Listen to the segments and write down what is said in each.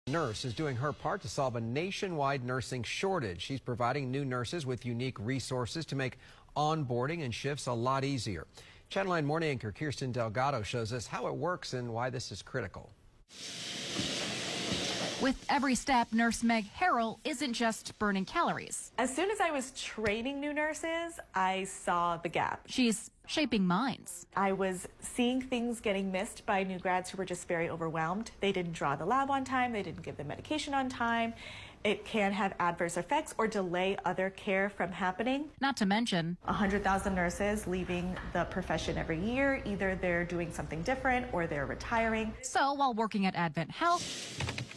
Nurse is doing her part to solve a nationwide nursing shortage. She's providing new nurses with unique resources to make onboarding and shifts a lot easier. Channel 9 morning anchor Kirsten Delgado shows us how it works and why this is critical. With every step, Nurse Meg Harrell isn't just burning calories. As soon as I was training new nurses, I saw the gap. She's shaping minds. I was seeing things getting missed by new grads who were just very overwhelmed. They didn't draw the lab on time, they didn't give the medication on time. It can have adverse effects or delay other care from happening. Not to mention 100,000 nurses leaving the profession every year. Either they're doing something different or they're retiring. So while working at Advent Health,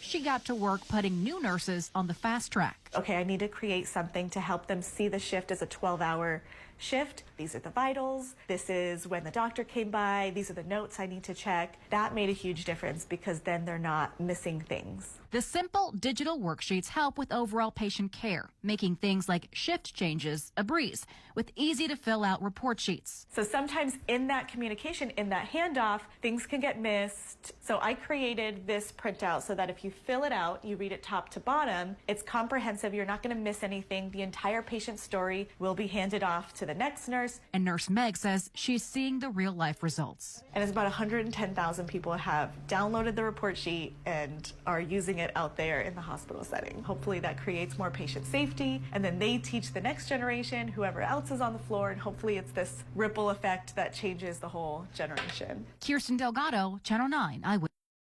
she got to work putting new nurses on the fast track. Okay, I need to create something to help them see the shift as a 12-hour shift. These are the vitals. This is when the doctor came by. These are the notes I need to check. That made a huge difference because then they're not missing things. The simple digital worksheets help with overall patient care, making things like shift changes a breeze with easy to fill out report sheets. So sometimes in that communication, in that handoff, things can get missed. So I created this printout so that if you fill it out, you read it top to bottom, it's comprehensive. You're not going to miss anything. The entire patient story will be handed off to the next nurse. And Nurse Meg says she's seeing the real life results. And it's about 110,000 people have downloaded the report sheet and are using it out there in the hospital setting. Hopefully that creates more patient safety, and then they teach the next generation, whoever else is on the floor, and hopefully it's this ripple effect that changes the whole generation. Kirsten Delgado, Channel 9 Eyewitness.